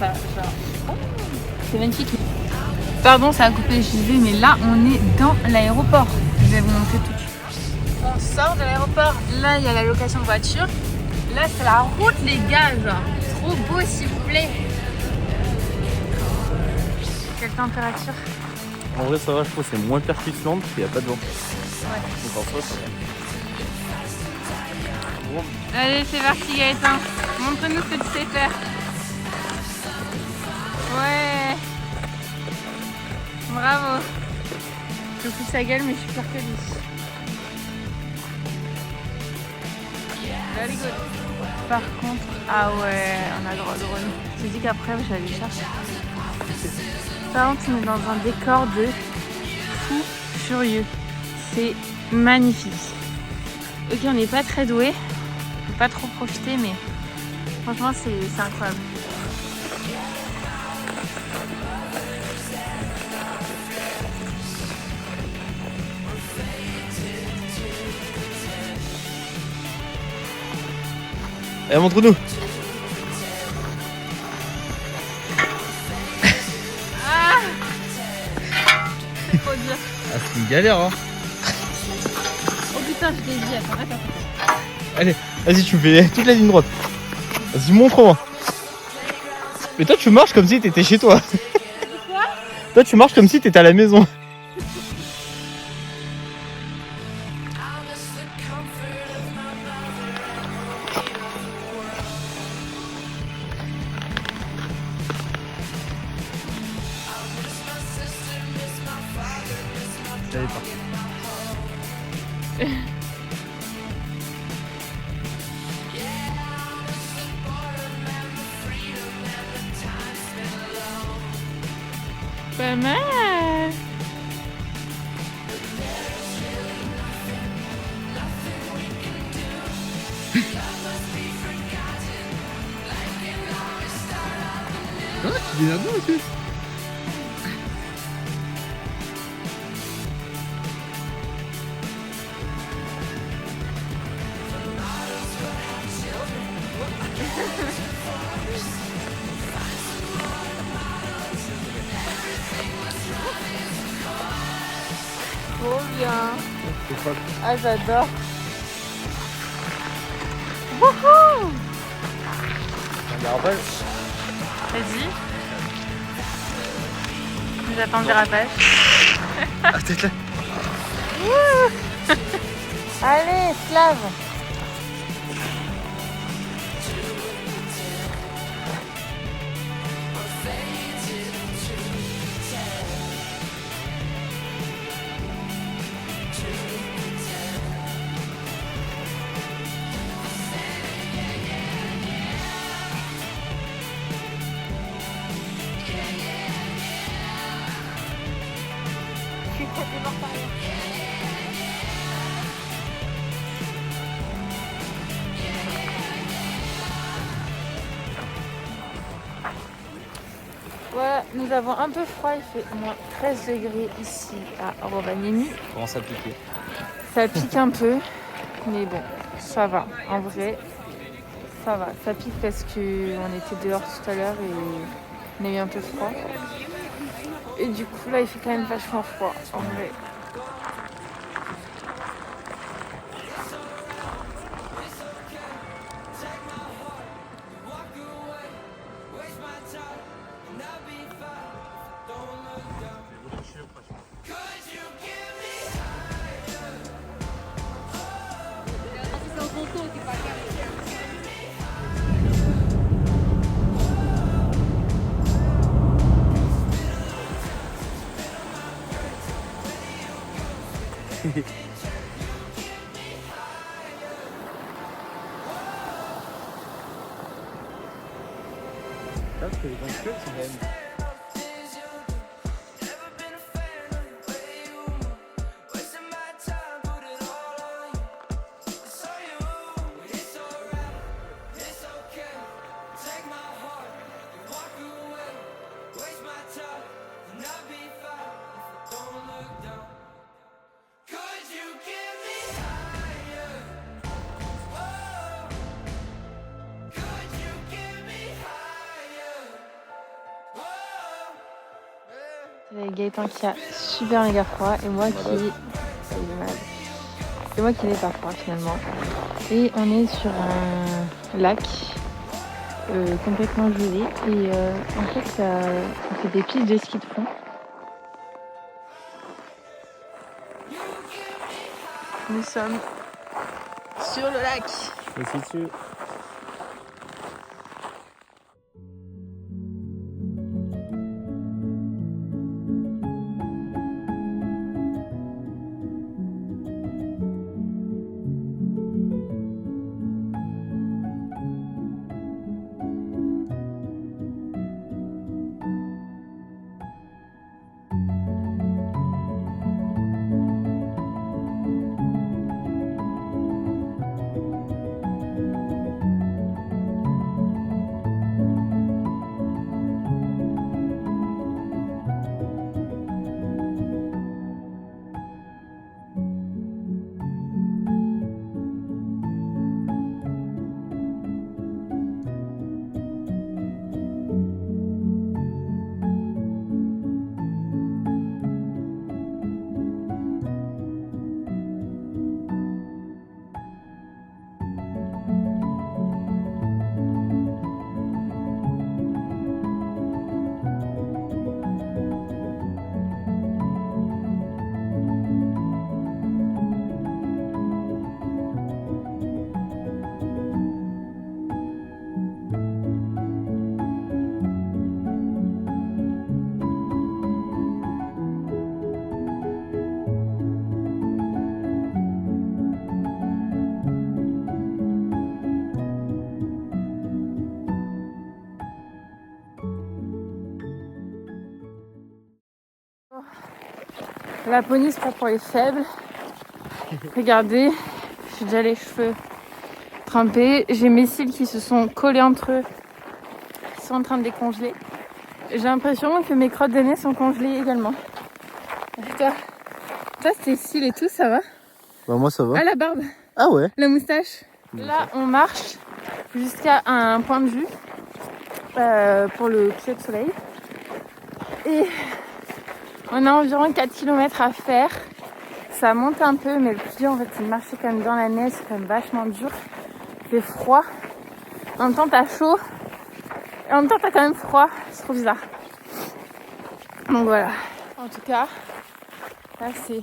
ça. Genre, oh, c'est magnifique. Pardon, ça a coupé les cheveux, mais là, on est dans l'aéroport. Je vais vous montrer tout de suite. On sort de l'aéroport. Là, il y a la location de voiture. Là, c'est la route, les gars. Genre, trop beau, s'il vous plaît. Quelle température? En vrai, ça va, je trouve que c'est moins percutant parce qu'il n'y a pas de vent. Ouais. Donc en soi, ça va. Bon. Allez, c'est parti, Gaëtan. Montre-nous ce que tu sais faire. Ouais. Bravo. Je fous sa gueule, mais je suis pire que lui. Very good. Par contre, ah ouais, on a le droit de drone. Je te dis qu'après, je vais aller chercher. Par contre, on est dans un décor de fou furieux. C'est magnifique. Ok, on n'est pas très doué. On peut pas trop profiter, mais franchement, c'est incroyable. Allez, montre-nous. Ah, c'est trop dur. Ah, c'est une galère, hein. Oh putain, je t'ai dit, attends. Allez, vas-y, tu me fais toute la ligne droite. Vas-y, montre-moi. Mais toi, tu marches comme si t'étais chez toi. Quoi? Toi, tu marches comme si t'étais à la maison. Allez, parti. Pas mal. Ah, tu viens là-dedans aussi. Trop bien. Ah, j'adore. Wouhou! Vas-y. J'attends le dérapage. Ah, t'es là. Allez, Slave. Voilà, nous avons un peu froid, il fait moins 13 degrés ici à Rovaniemi. Comment ça piquer? Ça pique un peu, mais bon, ça va. En vrai, ça va. Ça pique parce qu'on était dehors tout à l'heure et on a eu un peu froid. Et du coup, là, il fait quand même vachement froid, en vrai. Parce que les gens c'est quand même... Avec Gaëtan qui a super méga froid et moi qui... Il est malade. Et moi qui n'ai pas froid finalement. Et on est sur un lac complètement gelé. Et en fait, on fait des pistes de ski de fond. Nous sommes sur le lac. Je suis dessus. La Laponie, c'est pas pour les faibles. Regardez, j'ai déjà les cheveux trempés. J'ai mes cils qui se sont collés entre eux, qui sont en train de décongeler. J'ai l'impression que mes crottes de nez sont congelées également. Et toi, tes cils et tout, ça va? Bah moi ça va. Ah, la barbe. Ah ouais. La moustache. Là, on marche jusqu'à un point de vue pour le coucher de soleil. Et on a environ 4 km à faire. Ça monte un peu, mais le plus dur, en fait, c'est de marcher quand même dans la neige. C'est quand même vachement dur. C'est froid. En même temps, t'as chaud. Et en même temps, t'as quand même froid. C'est trop bizarre. Donc voilà. En tout cas, là, c'est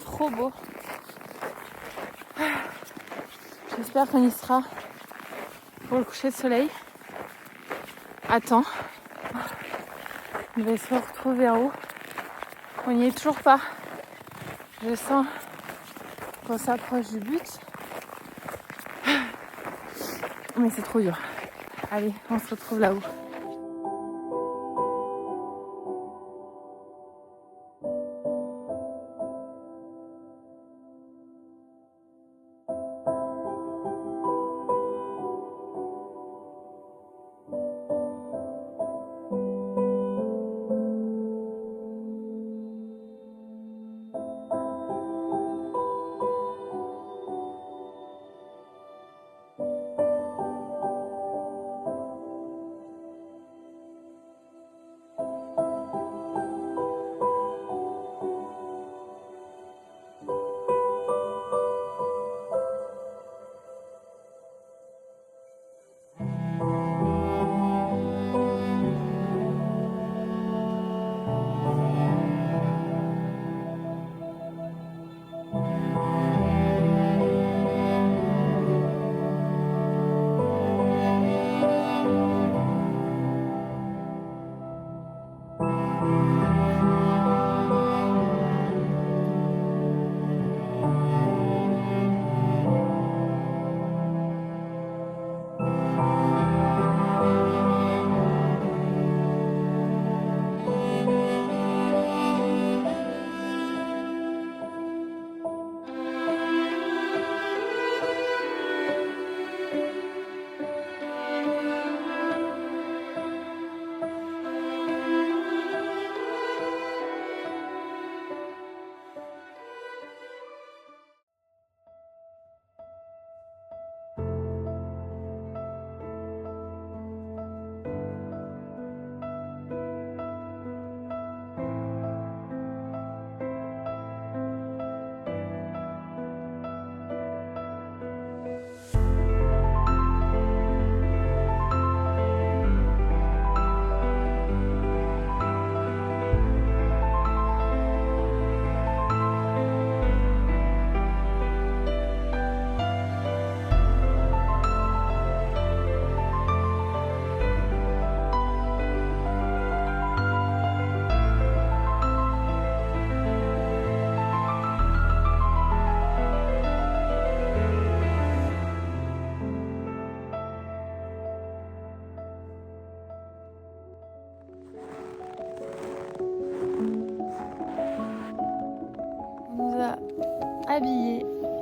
trop beau. J'espère qu'on y sera pour le coucher de soleil. Attends. On va se retrouver en haut. On n'y est toujours pas. Je sens qu'on s'approche du but. Mais c'est trop dur. Allez, on se retrouve là-haut.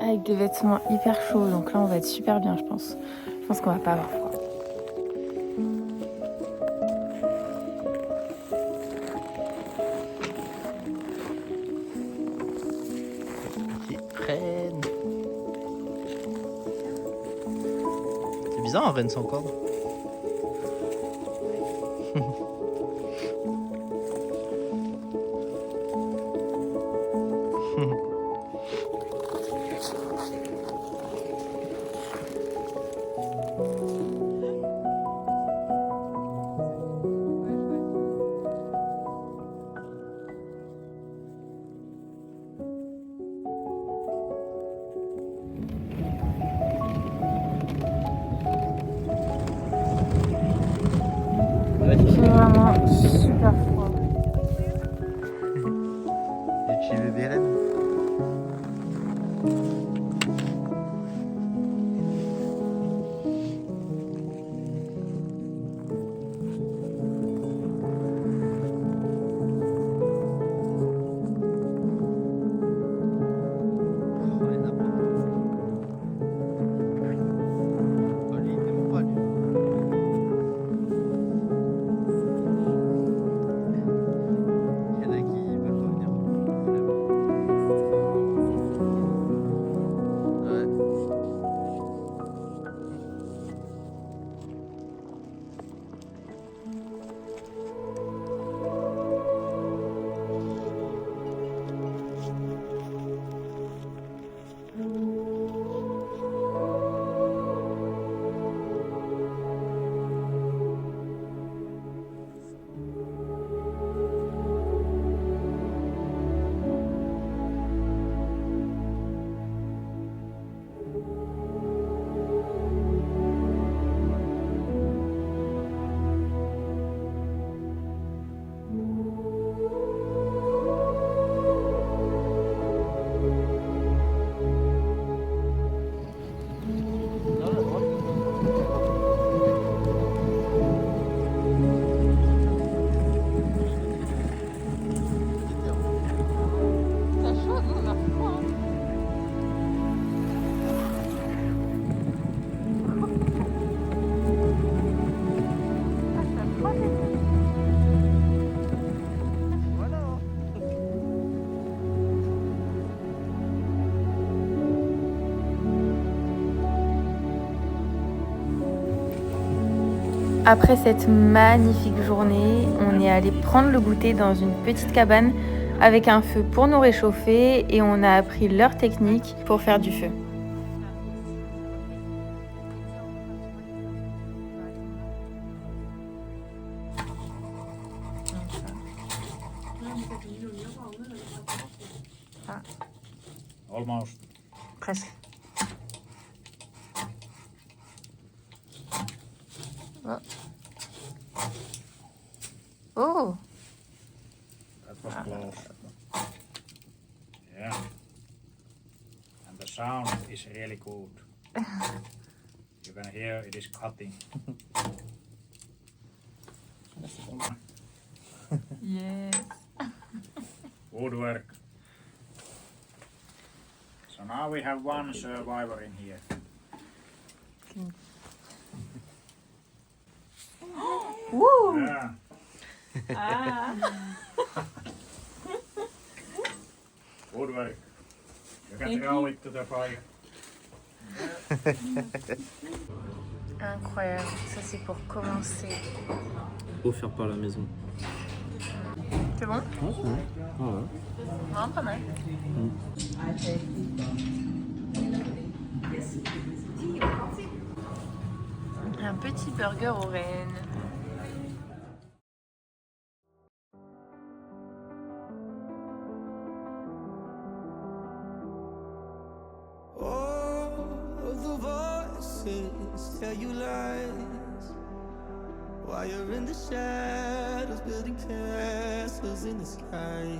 avec des vêtements hyper chauds, donc là on va être super bien je pense. Je pense qu'on va pas avoir froid. Qui prennent. C'est bizarre un renne sans corde. C'est vraiment super froid. Des petits bébés rennes. Après cette magnifique journée, on est allé prendre le goûter dans une petite cabane avec un feu pour nous réchauffer et on a appris leur technique pour faire du feu. Almost. Presque. Oh. Oh. That was close. Yeah. And the sound is really good. You can hear it is cutting. Yes. Good work. So now we have one survivor in here. Woo! Yeah. Good work. You can throw it to the fire. Incroyable, ça c'est pour commencer. Offert par la maison. C'est bon? Ouais, c'est bon. Ah ouais. Vraiment pas mal. Un petit burger aux rennes. Tell you lies while you're in the shadows, building castles in the sky.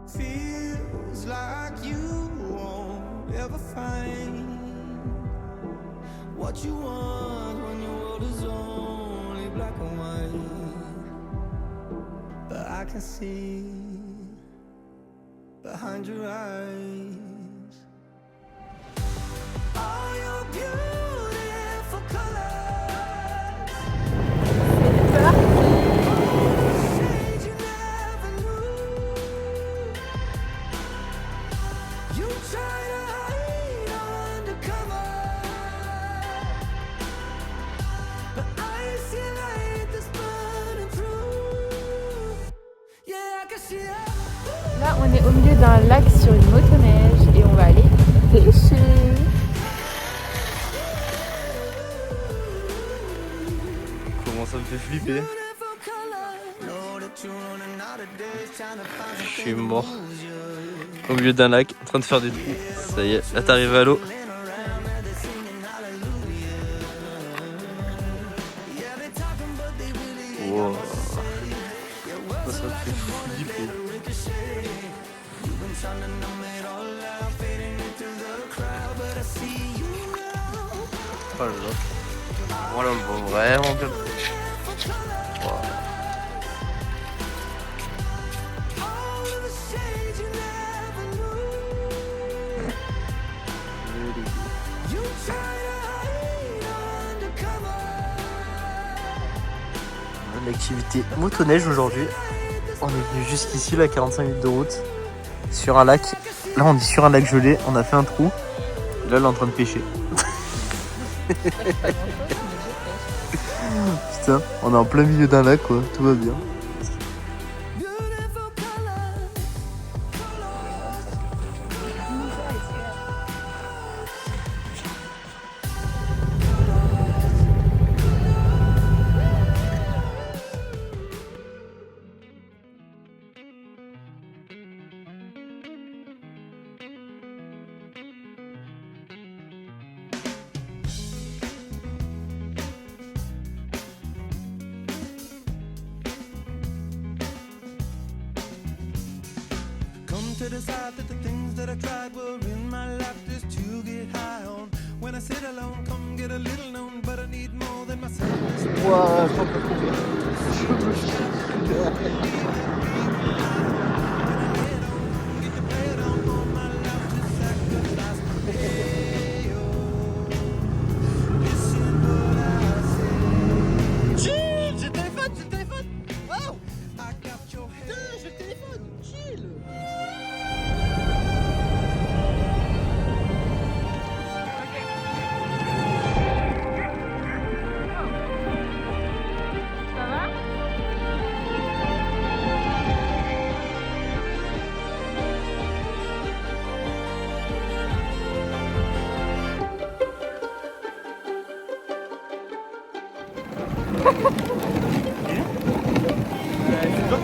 Feels like you won't ever find what you want when your world is only black and white. But I can see behind your eyes. You try to hide under cover, but I see light that's burning through. Yeah, I can see it. Là, on est au milieu d'un lac sur une motoneige et on va aller pêcher. Comment ça me fait flipper. Je suis mort. Au milieu d'un lac, en train de faire des trous. Ça y est, là t'arrives à l'eau. Wow. Ça me fait flipper. Oh là là. Voilà, on le voit vraiment bien. Wow. L'activité motoneige aujourd'hui. On est venu jusqu'ici, là, 45 minutes de route, sur un lac. Là, on est sur un lac gelé, on a fait un trou. Et là, on est en train de pêcher. Putain, on est en plein milieu d'un lac, quoi. Tout va bien. To decide that the things that I tried were in my life just to get high on. When I sit alone, come get a little known, but I need more than myself. Wow. Chill, j'ai le téléphone, wow. Putain, j'ai le téléphone, chill.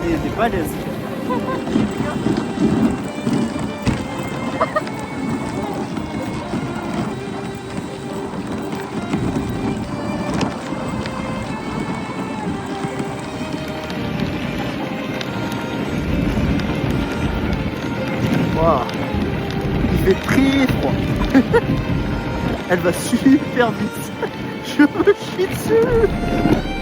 Des balaises. Wow. Il fait très froid. Elle va super vite. Je me chie dessus.